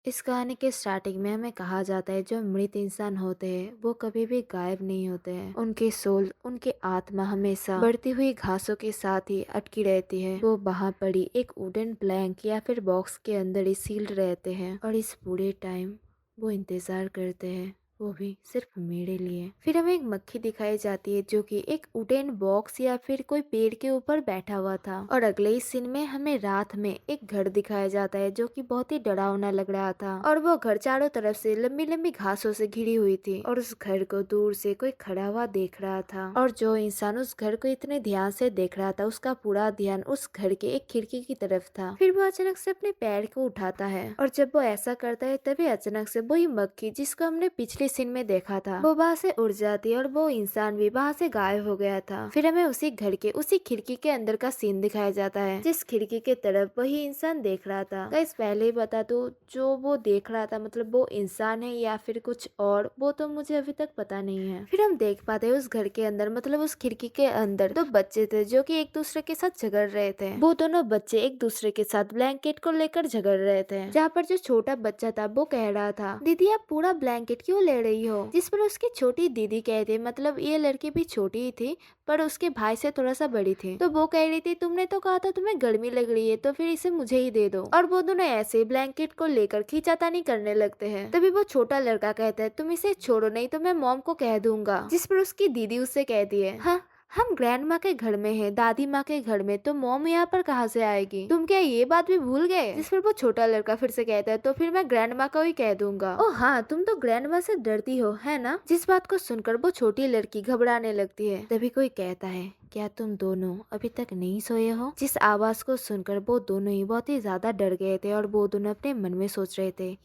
इस कहानी के स्टार्टिंग में हमें कहा जाता है जो मृत इंसान होते हैं वो कभी भी गायब नहीं होते हैं। उनकी सोल, उनकी आत्मा हमेशा बढ़ती हुई घासों के साथ ही अटकी रहती है। वो वहाँ पड़ी एक वुडन प्लैंक या फिर बॉक्स के अंदर ही सील्ड रहते हैं और इस पूरे टाइम वो इंतजार करते हैं, वो भी सिर्फ मेरे लिए। फिर हमें एक मक्खी दिखाई जाती है जो कि एक वुडन बॉक्स या फिर कोई पेड़ के ऊपर बैठा हुआ था। और अगले ही सीन में हमें रात में एक घर दिखाया जाता है जो कि बहुत ही डरावना लग रहा था। और वो घर चारों तरफ से लंबी लंबी घासों से घिरी हुई थी और उस घर को दूर से कोई खड़ा हुआ देख रहा था। और जो इंसान उस घर को इतने ध्यान से देख रहा था उसका पूरा ध्यान उस घर के एक खिड़की की तरफ था। फिर वो अचानक से अपने पैर को उठाता है और जब वो ऐसा करता है तभी अचानक से वही मक्खी जिसको हमने पिछले सीन में देखा था वो वहाँ से उड़ जाती है और वो इंसान भी वहाँ से गायब हो गया था। फिर हमें उसी घर के उसी खिड़की के अंदर का सीन दिखाया जाता है जिस खिड़की के तरफ वही इंसान देख रहा था। गाइस पहले ही बता दो जो वो देख रहा था मतलब वो इंसान है या फिर कुछ और, वो तो मुझे अभी तक पता नहीं है। फिर हम देख पाते हैं उस घर के अंदर मतलब उस खिड़की के अंदर दो बच्चे थे जो कि एक दूसरे के साथ झगड़ रहे थे। वो दोनों बच्चे एक दूसरे के साथ ब्लैंकेट को लेकर झगड़ रहे थे, जहाँ पर जो छोटा बच्चा था वो कह रहा था दीदी आप पूरा ब्लैंकेट क्यों ले रही हो, जिस पर उसकी छोटी दीदी कहती मतलब ये लड़की भी छोटी ही थी पर उसके भाई से थोड़ा सा बड़ी थी, तो वो कह रही थी तुमने तो कहा था तुम्हें गर्मी लग रही है तो फिर इसे मुझे ही दे दो। और वो दोनों ऐसे ब्लैंकेट को लेकर खींचातानी करने लगते हैं। तभी वो छोटा लड़का कहता है तुम इसे छोड़ो नहीं तो मैं मॉम को कह दूंगा, जिस पर उसकी दीदी उससे कहती है हाँ हम ग्रैंड माँ के घर में हैं, दादी माँ के घर में, तो मॉम यहाँ पर कहाँ से आएगी, तुम क्या ये बात भी भूल गए। जिस पर वो छोटा लड़का फिर से कहता है तो फिर मैं ग्रैंड माँ को ही कह दूंगा। ओ हाँ तुम तो ग्रैंड माँ से डरती हो है ना। जिस बात को सुनकर वो छोटी लड़की घबराने लगती है। तभी कोई कहता है क्या तुम दोनों अभी तक नहीं सोए हो। जिस आवाज को सुनकर वो दोनों ही बहुत ही ज्यादा डर गए थे और वो दोनों अपने मन में सोच रहे थे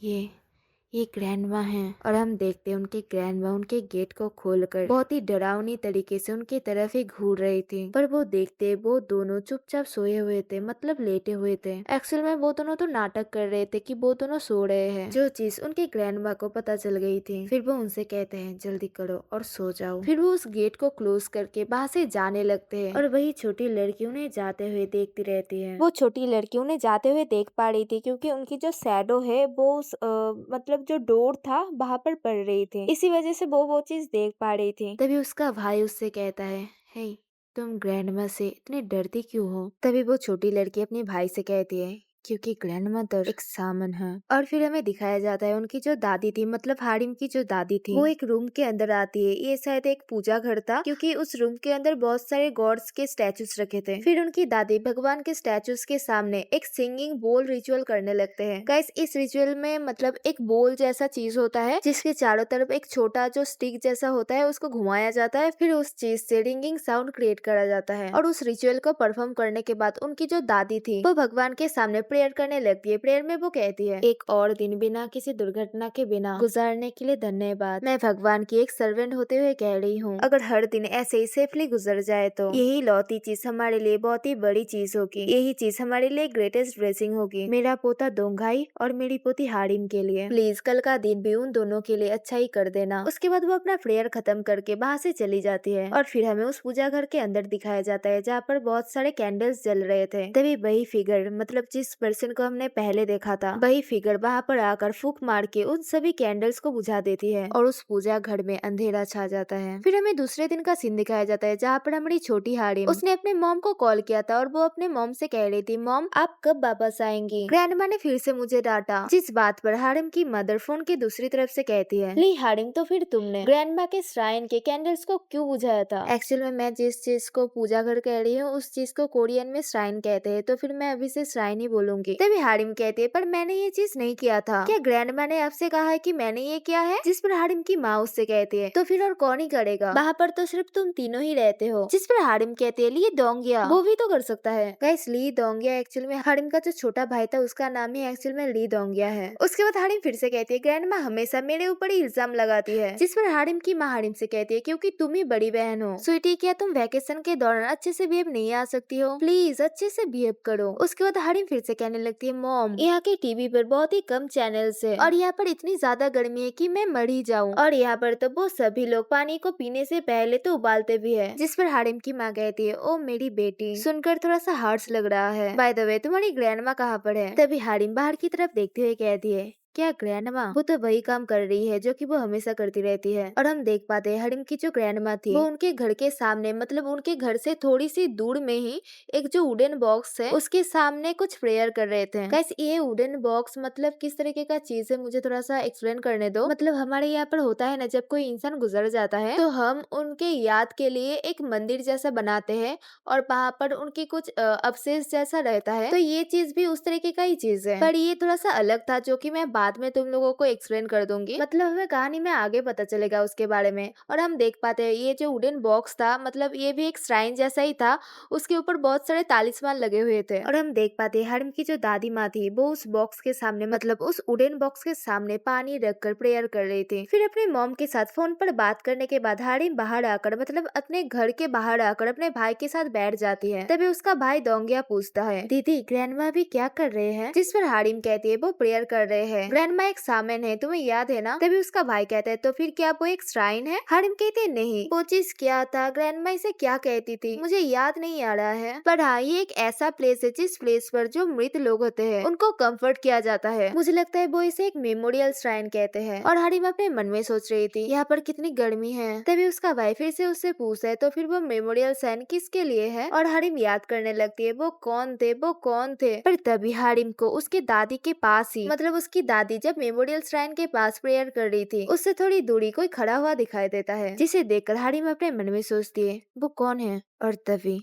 ये ग्रैंडमा हैं। और हम देखते हैं उनके ग्रैंडमा उनके गेट को खोलकर बहुत ही डरावनी तरीके से उनकी तरफ ही घूर रही थी, पर वो देखते वो दोनों चुपचाप सोए हुए थे मतलब लेटे हुए थे। एक्चुअल में वो दोनों तो नाटक कर रहे थे कि वो दोनों सो रहे हैं, जो चीज उनके ग्रैंडमा को पता चल गई थी। फिर वो उनसे कहते हैं जल्दी करो और सो जाओ। फिर वो उस गेट को क्लोज करके वहाँ से जाने लगते हैं और वही छोटी लड़की उन्हें जाते हुए देखती रहती है। वो छोटी लड़की उन्हें जाते हुए देख पा रही थी क्योंकि उनकी जो शैडो है वो उस मतलब जो डोर था वहां पर पड़ रही थी, इसी वजह से वो चीज देख पा रही थी। तभी उसका भाई उससे कहता है हे तुम ग्रैंडमा से इतने डरती क्यों हो। तभी वो छोटी लड़की अपने भाई से कहती है क्योंकि ग्रैंड मदर एक सामन है। और फिर हमें दिखाया जाता है उनकी जो दादी थी मतलब हारिम की जो दादी थी वो एक रूम के अंदर आती है। ये शायद एक पूजा घर था क्योंकि उस रूम के अंदर बहुत सारे गॉड्स के स्टैचूज रखे थे। फिर उनकी दादी भगवान के स्टैचूज के सामने एक सिंगिंग बोल रिचुअल करने लगते हैं। गाइस इस रिचुअल में मतलब एक बोल जैसा चीज होता है जिसके चारों तरफ एक छोटा जो स्टिक जैसा होता है उसको घुमाया जाता है, फिर उस चीज से रिंगिंग साउंड क्रिएट करा जाता है। और उस रिचुअल को परफॉर्म करने के बाद उनकी जो दादी थी वो भगवान के सामने प्रेयर करने लगती है। प्रेयर में वो कहती है एक और दिन बिना किसी दुर्घटना के बिना गुजारने के लिए धन्यवाद। मैं भगवान की एक सर्वेंट होते हुए कह रही हूँ अगर हर दिन ऐसे ही सेफली गुजर जाए तो यही लौती चीज हमारे लिए बहुत ही बड़ी चीज होगी, यही चीज हमारे लिए ग्रेटेस्ट ब्लेसिंग होगी मेरा पोता दोंगाई और मेरी पोती हारिम के लिए। प्लीज कल का दिन भी उन दोनों के लिए अच्छा ही कर देना। उसके बाद वो अपना प्रेयर खत्म करके वहाँ से चली जाती है और फिर हमें उस पूजा घर के अंदर दिखाया जाता है जहाँ पर बहुत सारे कैंडल्स जल रहे थे। तभी वही फिगर मतलब जिस पर्सन को हमने पहले देखा था वही फिगर वहाँ पर आकर फूंक मार के उन सभी कैंडल्स को बुझा देती है और उस पूजा घर में अंधेरा छा जाता है। फिर हमें दूसरे दिन का सीन दिखाया जाता है जहाँ पर हमारी छोटी हारिम उसने अपने मॉम को कॉल किया था और वो अपने मॉम से कह रही थी मॉम आप कब वापस आएंगी। ग्रैंडमा ने फिर से मुझे डांटा, जिस बात पर हारिम की मदर फोन की दूसरी तरफ से कहती है ली हारिम तो फिर तुमने ग्रैंडमा के श्राइन के कैंडल्स को क्यों बुझाया था। एक्चुअल में मैं जिस चीज को पूजा घर कह रही हूँ उस चीज को कोरियन में श्राइन कहते हैं, तो फिर मैं अभी से श्राइन ही बोलूंगी। तभी हारिम कहती है पर मैंने ये चीज नहीं किया था, क्या ग्रैंडमा ने आपसे कहा है कि मैंने ये किया है। जिस पर हारिम की माँ उससे कहती है तो फिर और कौन ही करेगा, वहाँ पर तो सिर्फ तुम तीनों ही रहते हो। जिस पर हारिम कहती है ली दोंगिया वो भी तो कर सकता है। गाइस ली दोंगिया एक्चुअल में हारिम का जो छोटा भाई था उसका नाम ही एक्चुअल में ली दोंगिया है। उसके बाद हारिम फिर से कहती है ग्रैंडमा हमेशा मेरे ऊपर ही इल्जाम लगाती है। जिस पर हारिम की माँ हारिम से कहती है क्योंकि तुम ही बड़ी बहन हो। स्वीटी क्या तुम वैकेशन के दौरान अच्छे से बिहेव नहीं आ सकती हो, प्लीज अच्छे से बिहेव करो। उसके बाद हारिम फिर से कहने लगती है मॉम यहाँ के टीवी पर बहुत ही कम चैनल्स है और यहाँ पर इतनी ज्यादा गर्मी है कि मैं मर ही जाऊँ, और यहाँ पर तो वो सभी लोग पानी को पीने से पहले तो उबालते भी है। जिस पर हारिम की माँ कहती है ओ मेरी बेटी सुनकर थोड़ा सा हार्श लग रहा है, बाय द वे तुम्हारी ग्रैंडमा कहाँ पर है। तभी हारिम बाहर की तरफ देखते हुए कहती है क्या ग्रैंडमा? वो तो वही काम कर रही है जो कि वो हमेशा करती रहती है। और हम देख पाते हैं हरिम की जो ग्रैंडमा थी वो उनके घर के सामने मतलब उनके घर से थोड़ी सी दूर में ही एक जो वुडन बॉक्स है उसके सामने कुछ प्रेयर कर रहे थे। गाइस ये वुडन बॉक्स मतलब किस तरीके का चीज है मुझे थोड़ा सा एक्सप्लेन करने दो। मतलब हमारे यहाँ पर होता है ना, जब कोई इंसान गुजर जाता है तो हम उनके याद के लिए एक मंदिर जैसा बनाते हैं और वहाँ पर उनकी कुछ अवशेष जैसा रहता है। तो ये चीज भी उस तरीके का ही चीज है, पर ये थोड़ा सा अलग था जो कि मैं बाद में तुम लोगों को एक्सप्लेन कर दूंगी। मतलब हमें कहानी में आगे पता चलेगा उसके बारे में। और हम देख पाते हैं ये जो वुडन बॉक्स था मतलब ये भी एक श्राइन जैसा ही था, उसके ऊपर बहुत सारे तालिस्मान लगे हुए थे। और हम देख पाते हैं हरिम की जो दादी माँ थी वो उस बॉक्स के सामने मतलब उस वुडन बॉक्स के सामने पानी रखकर प्रेयर कर रही थी। फिर अपने मॉम के साथ फोन पर बात करने के बाद हरिम बाहर आकर मतलब अपने घर के बाहर आकर अपने भाई के साथ बैठ जाती है। तभी उसका भाई डोंगिया पूछता है, दीदी ग्रैंडमा भी क्या कर रहे हैं? जिस पर हरिम कहती है वो प्रेयर कर रहे हैं। ग्रैंडमा एक सामन है, तुम्हें याद है ना? तभी उसका भाई कहता है तो फिर क्या वो एक श्राइन है? हरिम कहती है नहीं, वो चीज क्या था, ग्रैंडमा इसे क्या कहती थी मुझे याद नहीं आ रहा है, पर हाँ ये एक ऐसा प्लेस है जिस प्लेस पर जो मृत लोग होते हैं उनको कंफर्ट किया जाता है। मुझे लगता है वो इसे एक मेमोरियल श्राइन कहते हैं। और हरिम अपने मन में सोच रही थी यहाँ पर कितनी गर्मी है। तभी उसका भाई फिर से उससे पूछता है तो फिर वो मेमोरियल श्राइन किसके लिए है? और हरिम याद करने लगती है वो कौन थे वो कौन थे। पर तभी हरिम को उसके दादी के पास ही मतलब उसकी दादी जब मेमोरियल श्राइन के पास प्रेयर कर रही थी उससे थोड़ी दूरी कोई खड़ा हुआ दिखाई देता है, जिसे देखकर हरिम अपने मन में सोचती है वो कौन है। और तभी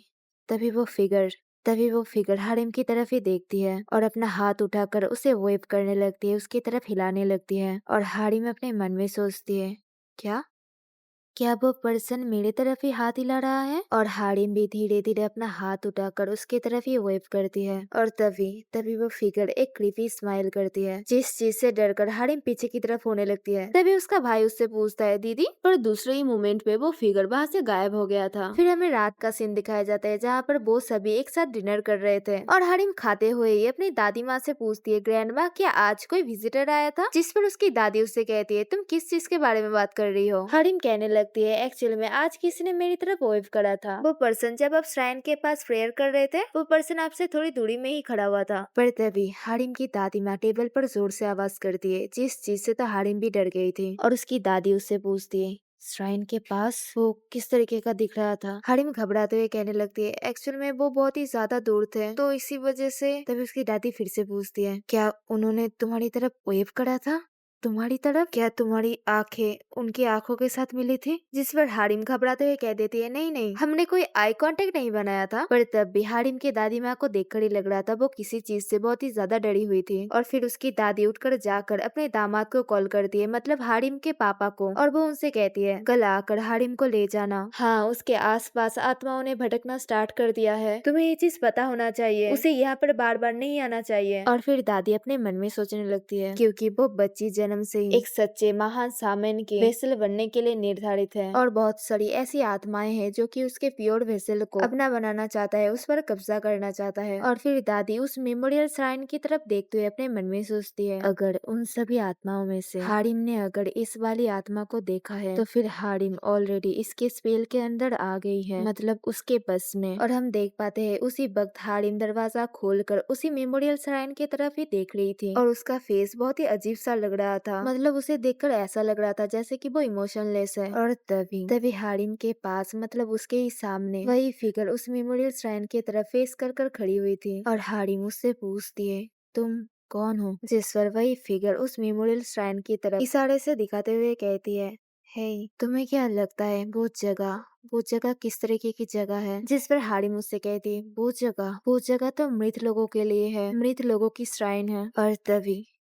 तभी वो फिगर हरिम की तरफ ही देखती है और अपना हाथ उठाकर उसे वेव करने लगती है, उसकी तरफ हिलाने लगती है। और हरिम अपने मन में सोचती है क्या वो पर्सन मेरे तरफ ही हाथ हिला रहा है? और हारिम भी धीरे धीरे अपना हाथ उठाकर उसकी तरफ ही वेव करती है। और तभी वो फिगर एक क्रीपी स्माइल करती है, जिस चीज से डरकर हारिम पीछे की तरफ होने लगती है। तभी उसका भाई उससे पूछता है दीदी, पर दूसरे ही मोमेंट पे वो फिगर वहाँ से गायब हो गया था। फिर हमें रात का सीन दिखाया जाता है जहाँ पर वो सभी एक साथ डिनर कर रहे थे और हारिम खाते हुए ही अपनी दादी माँ से पूछती है ग्रैंडमा क्या आज कोई विजिटर आया था? जिस पर उसकी दादी उससे कहती है तुम किस चीज के बारे में बात कर रही हो? हारिम कहने लगती है एक्चुअली में आज किसी ने मेरी तरफ वेव करा था। वो पर्सन जब आप श्राइन के पास प्रेयर कर रहे थे वो पर्सन आपसे थोड़ी दूरी में ही खड़ा हुआ था। पर तभी हारिम की दादी माँ टेबल पर जोर से आवाज करती है, जिस चीज से तो हारिम भी डर गई थी। और उसकी दादी उससे पूछती है श्राइन के पास वो किस तरीके का दिख रहा था? हारिम घबराते हुए कहने लगती है एक्चुअल में वो बहुत ही ज्यादा दूर थे तो इसी वजह से। तभी उसकी दादी फिर से पूछती है क्या उन्होंने तुम्हारी तरफ वेव करा था? तुम्हारी तरफ? क्या तुम्हारी आंखें उनकी आंखों के साथ मिली थी? जिस पर हारिम घबराते हुए कह देती है नहीं नहीं हमने कोई आई कांटेक्ट नहीं बनाया था। पर तब भी हारिम के दादी माँ को देखकर ही लग रहा था वो किसी चीज से बहुत ही ज्यादा डरी हुई थी। और फिर उसकी दादी उठकर जाकर अपने दामाद को कॉल करती है मतलब हारिम के पापा को, और वो उनसे कहती है कल आकर हारिम को ले जाना। हाँ उसके आसपास आत्माओं ने भटकना स्टार्ट कर दिया है, तुम्हें ये चीज पता होना चाहिए, उसे यहाँ पर बार बार नहीं आना चाहिए। और फिर दादी अपने मन में सोचने लगती है क्योंकि वो बच्ची जन्म से ही एक सच्चे महान सामन के वेसल बनने के लिए निर्धारित है और बहुत सारी ऐसी आत्माएं हैं जो कि उसके प्योर वेसल को अपना बनाना चाहता है, उस पर कब्जा करना चाहता है। और फिर दादी उस मेमोरियल श्राइन की तरफ देखते हुए अपने मन में सोचती है अगर उन सभी आत्माओं में से हारिम ने अगर इस वाली आत्मा को देखा है तो फिर हारिम ऑलरेडी इसके स्पेल के अंदर आ गई है, मतलब उसके बस में। और हम देख पाते हैं उसी वक्त हारिम दरवाजा खोलकर उसी मेमोरियल श्राइन की तरफ ही देख रही थी और उसका फेस बहुत ही अजीब सा लग रहा था, मतलब उसे देखकर ऐसा लग रहा था जैसे कि वो इमोशनलेस है। और तभी हारिम के पास मतलब उसके ही सामने वही फिगर उस मेमोरियल श्राइन की तरफ फेस कर कर खड़ी हुई थी। और हारिम उससे पूछती है तुम कौन हो? जिस पर वही फिगर उस मेमोरियल श्राइन की तरफ इशारे से दिखाते हुए कहती है हे तुम्हें क्या लगता है वो जगह किस तरीके की जगह है? जिस पर हारिम उससे कहती है वो जगह तो मृत लोगों के लिए है, मृत लोगों की श्राइन है। और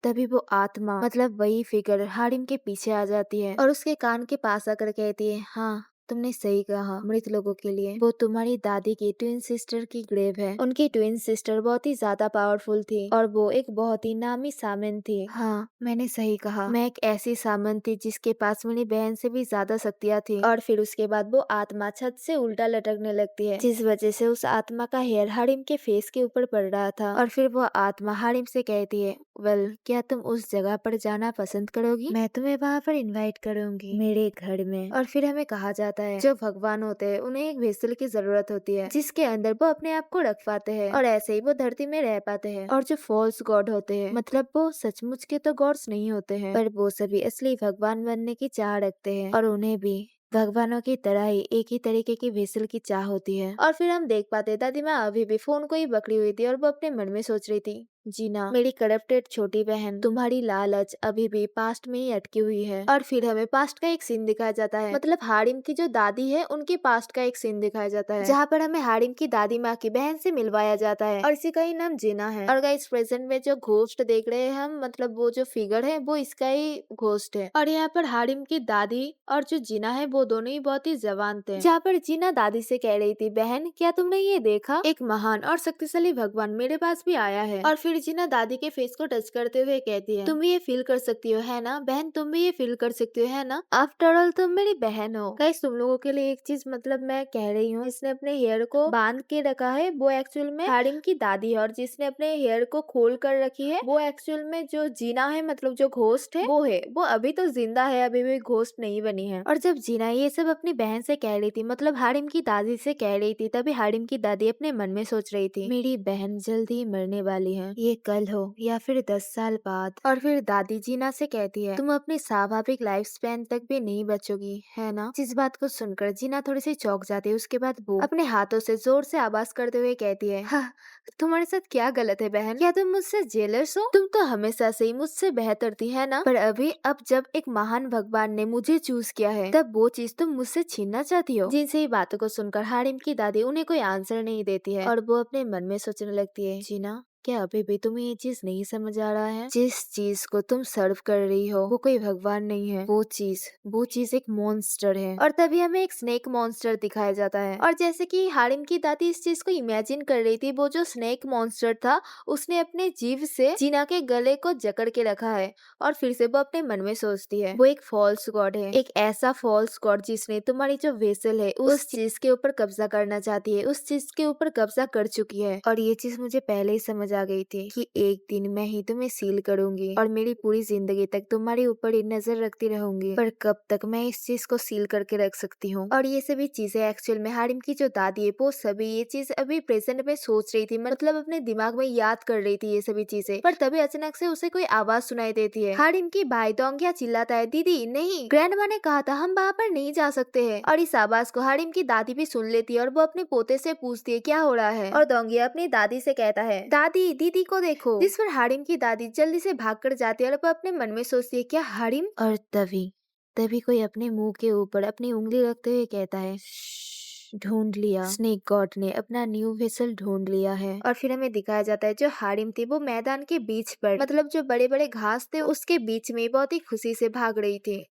तभी वो आत्मा मतलब वही फिगर हारिम के पीछे आ जाती है और उसके कान के पास आकर कहती है हाँ तुमने सही कहा, मृत लोगों के लिए। वो तुम्हारी दादी की ट्विन सिस्टर की ग्रेव है। उनकी ट्विन सिस्टर बहुत ही ज्यादा पावरफुल थी और वो एक बहुत ही नामी सामन थी। हाँ मैंने सही कहा, मैं एक ऐसी सामन थी जिसके पास मेरी बहन से भी ज्यादा शक्तियाँ थी। और फिर उसके बाद वो आत्मा छत से उल्टा लटकने लगती है, जिस वजह से उस आत्मा का हेयर हारिम के फेस के ऊपर पड़ रहा था। और फिर वो आत्मा हारिम से कहती है वेल क्या तुम उस जगह पर जाना पसंद करोगी? मैं तुम्हें वहाँ पर इनवाइट करूंगी मेरे घर में। और फिर हमें कहा जाता जाता है। जो भगवान होते हैं उन्हें एक वेसल की जरूरत होती है जिसके अंदर वो अपने आप को रख पाते हैं और ऐसे ही वो धरती में रह पाते हैं। और जो फॉल्स गॉड होते हैं मतलब वो सचमुच के तो गॉड्स नहीं होते हैं, पर वो सभी असली भगवान बनने की चाह रखते हैं और उन्हें भी भगवानों की तरह ही एक ही तरीके की वेसल की चाह होती है। और फिर हम देख पाते दादी माँ अभी भी फोन को ही पकड़ी हुई थी और वो अपने मन में सोच रही थी, जीना मेरी करप्टेड छोटी बहन, तुम्हारी लालच अभी भी पास्ट में ही अटकी हुई है। और फिर हमें पास्ट का एक सीन दिखाया जाता है, मतलब हारिम की जो दादी है उनके पास्ट का एक सीन दिखाया जाता है जहाँ पर हमें हारिम की दादी माँ की बहन से मिलवाया जाता है और इसी का ही नाम जीना है। और गाइस प्रेजेंट में जो घोस्ट देख रहे हैं हम, मतलब वो जो फिगर है वो इसका ही घोस्ट है। और यहाँ पर हारिम की दादी और जो जीना है वो दोनों ही बहुत ही जवान थे। जहाँ पर जीना दादी से कह रही थी, बहन क्या तुमने ये देखा, एक महान और शक्तिशाली भगवान मेरे पास भी आया है। और फिर जीना दादी के फेस को टच करते हुए कहती है, तुम भी ये फील कर सकती हो है ना बहन, तुम भी ये फील कर सकती हो है ना, आफ्टर ऑल तुम मेरी बहन हो। गाइस तुम लोगों के लिए एक चीज मतलब मैं कह रही हूँ, जिसने अपने हेयर को बांध के रखा है वो एक्चुअल में हारिम की दादी है और जिसने अपने हेयर को खोल कर रखी है वो एक्चुअल में जो जीना है, मतलब जो घोस्ट है वो है। वो अभी तो जिंदा है, अभी भी घोस्ट नहीं बनी है। और जब जीना ये सब अपनी बहन से कह रही थी, मतलब हारिम की दादी से कह रही थी, तभी हारिम की दादी अपने मन में सोच रही थी, मेरी बहन जल्द ही मरने वाली है, ये कल हो या फिर 10 साल बाद। और फिर दादी जीना से कहती है, तुम अपनी स्वाभाविक लाइफ स्पैन तक भी नहीं बचोगी है ना। जिस बात को सुनकर जीना थोड़ी सी चौंक जाती है। उसके बाद वो अपने हाथों से जोर से आवाज करते हुए कहती है, हाँ, तुम्हारे साथ क्या गलत है बहन, क्या तुम मुझसे जेलस हो, तुम तो हमेशा से ही मुझसे बेहतर थी है ना, पर अभी अब जब एक महान भगवान ने मुझे चूज किया है तब वो चीज तुम मुझसे छीनना चाहती हो। जिनसे ये बातों को सुनकर हारिम की दादी उन्हें कोई आंसर नहीं देती है और वो अपने मन में सोचने लगती है, जीना क्या अभी भी तुम्हें ये चीज नहीं समझ आ रहा है, जिस चीज को तुम सर्व कर रही हो वो कोई भगवान नहीं है, वो चीज एक मॉन्स्टर है। और तभी हमें एक स्नेक मॉन्स्टर दिखाया जाता है और जैसे कि हारिम की दादी इस चीज को इमेजिन कर रही थी, वो जो स्नेक मॉन्स्टर था उसने अपने जीभ से जीना के गले को जकड़ के रखा है। और फिर से वो अपने मन में सोचती है, वो एक फॉल्स गॉड है, एक ऐसा फॉल्स गॉड जिसने तुम्हारी जो वेसल है उस चीज के ऊपर कब्जा करना चाहती है, उस चीज के ऊपर कब्जा कर चुकी है। और ये चीज मुझे पहले ही समझ आ गई थी कि एक दिन मैं ही तुम्हें सील करूंगी और मेरी पूरी जिंदगी तक तुम्हारे ऊपर ही नजर रखती रहूंगी, पर कब तक मैं इस चीज को सील करके रख सकती हूँ। और ये सभी चीजें एक्चुअल में हारिम की जो दादी है वो सभी ये चीज अभी प्रेजेंट में सोच रही थी, मतलब अपने दिमाग में याद कर रही थी ये सभी चीजें। पर तभी अचानक से उसे कोई आवाज सुनाई देती है। हारिम की भाई दोंगिया चिल्लाता है, दीदी नहीं, ग्रैंडमा ने कहा था हम वहाँ पर नहीं जा सकते हैं। और इस आवाज को हारिम की दादी भी सुन लेती है और वो अपने पोते से पूछती है क्या हो रहा है। और दोंगिया अपनी दादी से कहता है, दादी दीदी को देखो। जिस पर हारिम की दादी जल्दी से भागकर जाती है और वो अपने मन में सोचती है, क्या हारिम। और तभी तभी कोई अपने मुंह के ऊपर अपनी उंगली रखते हुए कहता है, ढूंढ लिया, स्नेक गॉड ने अपना न्यू वेसल ढूंढ लिया है। और फिर हमें दिखाया जाता है जो हारिम थी वो मैदान के बीच पर, मतलब जो बड़े बड़े घास थे उसके बीच में बहुत ही खुशी से भाग रही थी।